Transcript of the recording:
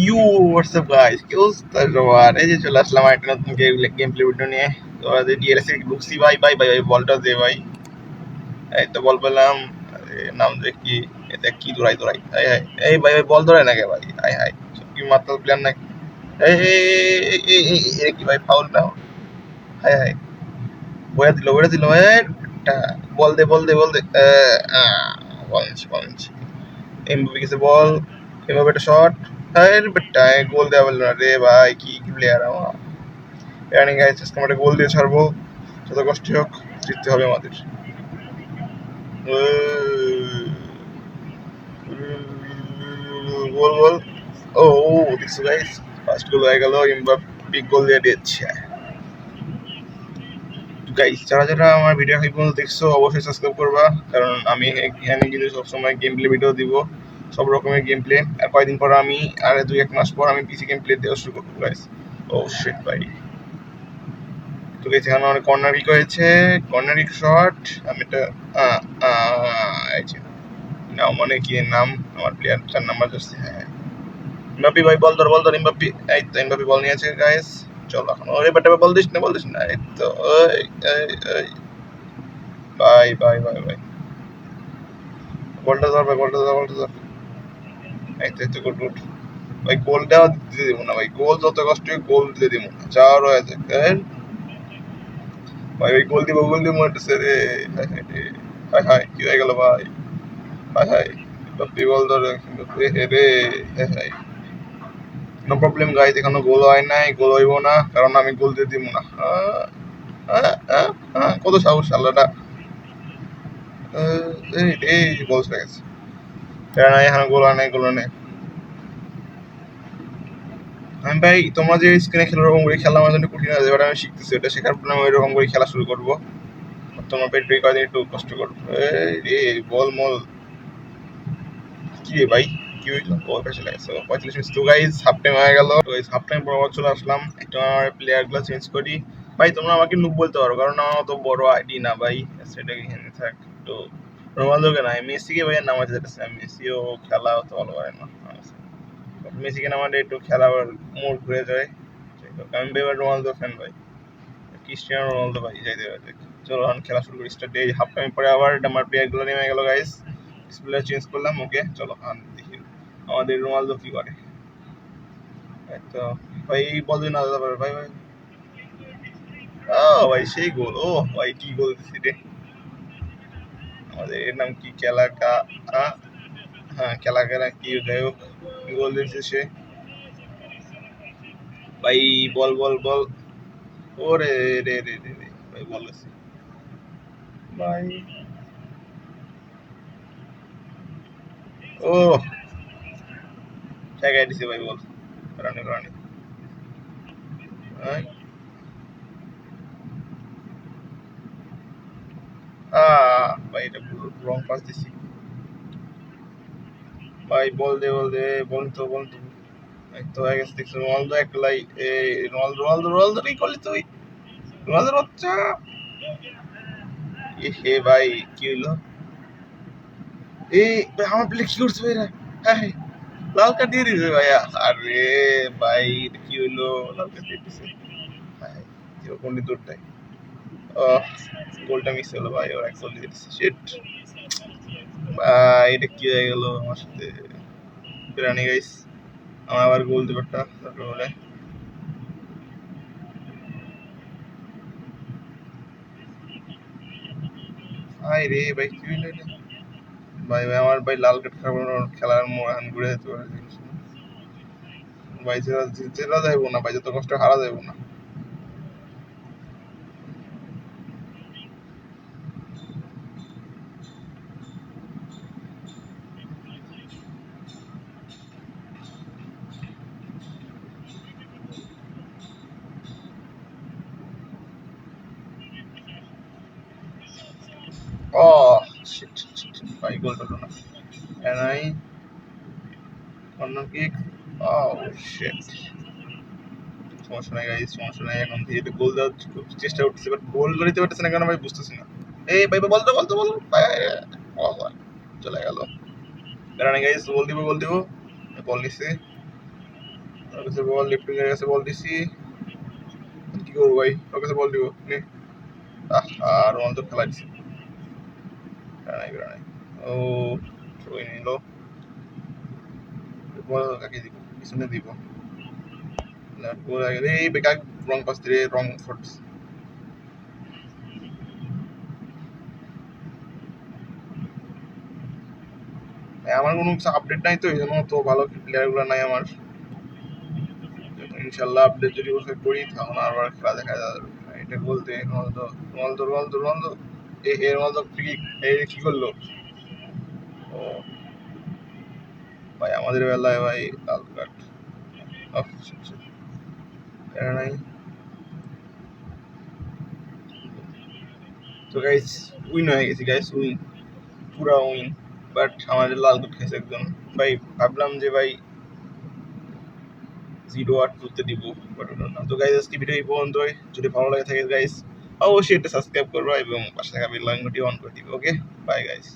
You WhatsApp guys কি অবস্থা সবার? এই যে চলে আসলাম একটা নতুন গেম প্লে ভিডিও নিয়ে। তো আজ ডিএলএসি ঢুকছি ভাই ভাই ভাই ভাই বলটা দে ভাই। এই তো বল পেলাম। নাম দেখি এটা কি দৌড়াই দৌড়াই এই এই এই ভাই ভাই বল দৌড়ায় নাকি ভাই? হাই হাই কি মাতাল প্লেয়ার নাকি? এই এই এই এই এই কি ভাই ফাউল না? হাই হাই বয়া দিল এটা বল দে বল নিচ্ছি বল নিচ্ছি। এমবাপে গেছে বল, এমবাপে একটা শট, আরে বেটা গোল দেওয়া বললো না রে ভাই, কি প্লেয়ার আমার। রানিং গাইস আজকে আমরা গোল দিয়ে ছাড়বো, যত কষ্ট হোক জিততে হবে আমাদের। গোল গোল ও দেখছো গাইস, ফার্স্ট গোল হয়ে গেল, এমবাপে গোল দিয়ে দিচ্ছে। গাইস যারা যারা আমার ভিডিও এই পর্যন্ত দেখছো অবশ্যই সাবস্ক্রাইব করবা, কারণ আমি এখানে কিন্তু সবসময় গেম প্লে ভিডিও দিব, সব রকমের গেম প্লে। আর কয়েকদিন পর আমি আর 2-1 মাস পর আমি পিসি গেম প্লে দেওয়া শুরু করবো গাইস। ও শিট ভাই, তো গাইস এখানে অনেক কর্নার কিক হয়েছে, কর্নার কিক শট। আমি এটা এই যে নাম মানে কি নাম আমার প্লেয়ার 4 নাম্বার জার্সি, হ্যাঁ এমবাপে ভাই বল ধর এমবাপে। এই তো এমবাপে বল নিয়েছে গাইস, চলো এখন ওরে বেটা বল দিস না এই তো এই এই এই ভাই ভাই ভাই ভাই গোলটা ধর ভাই, গোলটা ধর। এই তো গুড গুড ভাই, গোলটা দিতে দিব না ভাই, গোল যত কষ্ট হোক গোল দিতে দিব না, চার হয়ে যায় ভাই ভাই গোল দিব মরতেছে রে। হাই হাই রে, হাই হাই কি হয়ে গেল ভাই, হাই হাই বাপ্পি গোল ধরে হে রে, hi hi. No problem guys, এখনো গোল হয় নাই, গোল হইব না কারণ আমি গোল দিয়ে দিব না। কত সাহস আল্লাহটা, এই এই গোল হয়ে গেছে, এখানে গোল হয় নাই, গোল হয় নাই। আমি ভাই তোমরা যে স্ক্রিনে খেলো ওরকম করে খেলা আমার জন্য কঠিন আছে, এবার আমি শিখতেছি, ওটা শেখার পর আমি ওইরকম করে খেলা শুরু করবো। তোমার পেট কয়েকদিন একটু কষ্ট করবো। এই বল মল কি রে ভাই, কি হইলো? ও পেছনে লাগছে 45 মিনিট। তো গাইস হাফ টাইম হয়ে গেল, তো গাইস হাফ টাইম পর আবার চলে আসলাম, একটু আমার প্লেয়ার গুলো চেঞ্জ করি। ভাই তোমরা আমাকে নুব বলতে পারো কারণ আমার অত বড় আইডি না ভাই, সেটা এখানে থাক। তো রোনালদোকে না, মেসিকে ভাই নামাতে যেতেছে, মেসিও খেলা অত ভালো পারে না, মেসিকে নামালে একটু খেলার মোড় ঘুরে যায়। আমি এবার রোনালদো ফ্যান ভাই, ক্রিস্টিয়ানো রোনালদো ভাই যাইতে পারে। চলো এখন খেলা শুরু করি, স্টার্ট এই হাফ টাইম পরে আবার আমার প্লেয়ার গুলো নেমে গেল গাইস, ডিসপ্লে চেঞ্জ করলাম। ওকে চলো এখন দেখি আমাদের রোনালদো কি করে। তো ভাই বল দিন না দাদা ভাই ভাই, ও ভাই সেই গোল, ও ভাই কি গোল দিছি রে। আমাদের এর নাম কি খেলাকা, হ্যাঁ খেলা কি যাই হোক, গোল দিয়েছে সে ভাই। বল ওরে রে ভাই বল আছে ভাই। ও জায়গায় দিছে ভাই বল, রানি ভাই এটা রং পাস দিছি ভাই। বল তো এই তো হয়ে গেছে, দেখছো রোনালদো একলাই, এই রোনালদো কি করলি তুই, রোনালদোর বাচ্চা। এ হে ভাই কি হইলো, এই ভাই আমার প্লে কি করছে ভাই, হ্যাঁ লাল কার্ড দিয়ে দিছে ভাইয়া। আরে ভাই কি হইলো, লাল কার্ড দিয়ে দিছে ভাই, কোন দূরটাই গোলটা মিস হলো ভাই, ওর এক গোল দিয়ে দিছে, শিট ভাই এটা কি হয়ে গেল আমার সাথে। রানি গাইস আমার আবার গোল দেবে একটা বলে, ভাই রে ভাই কি হইলো এটা ভাই, আমার ভাই লাল কার্ড খেলার মোড় এখন ঘুরে যেতে পারে ভাই, জেতা যাইবো না ভাই, যত কষ্ট হারা যাইবো না। ও শিট ভাই গোল হলো না, এনাই কর্নার কিক, ও শিট। সমস্যা নাই গাইস, সমস্যা নাই, এখন ধীরে ধীরে গোল দেওয়ার খুব চেষ্টা করতেছি, বাট গোল দিতে পারতেছে না কেন ভাই বুঝতেছি না। এই ভাই বল ভাই, চলে গেল। কারণ গাইস গোল দিব বল নিছে ওর কাছে বল, লেফট উইং এর কাছে বল দিছি, কি করবো ভাই, ওর কাছে বল দিব নে। আর রোনালদো খেলা দিছে, নাই। ও ওই নিল বল, কাকে দিব, পিছনে দিব না, বল আগে এই বেকার, রং পাস দিলে, রং ফুট। আমার কোনো কিছু আপডেট নাই, তো এই জন্য তো ভালো প্লেয়ার গুলো নাই আমার। ইনশাল্লাহ আপডেট যদি ওকে করি তখন আবার খেলা দেখা যাবে। এটা বলতে রোনালদো রোনালদো রোনালদো রোনালদো, এ রোনালদো ফ্রি, এই কি করলো? ও ভাই আমাদের বেলায় ভাই লাল কার্ড, এটা নাই। তো গাইস উইন হয়ে গেছি গাইস, উইন, পুরা উইন। বাট আমাদের লাল কার্ড খেয়েছে একজন ভাই, ভাবলাম যে ভাই 0-8 দিব, বাট ওটা না। তো গাইস আজকে ভিডিও এই পর্যন্তই, যদি ভালো লাগে থাকে গাইস অবশ্যই এটা সাবস্ক্রাইব করবা এবং পাশে থাকা বেল আইকনটি অন করে দিবে। Okay bye guys.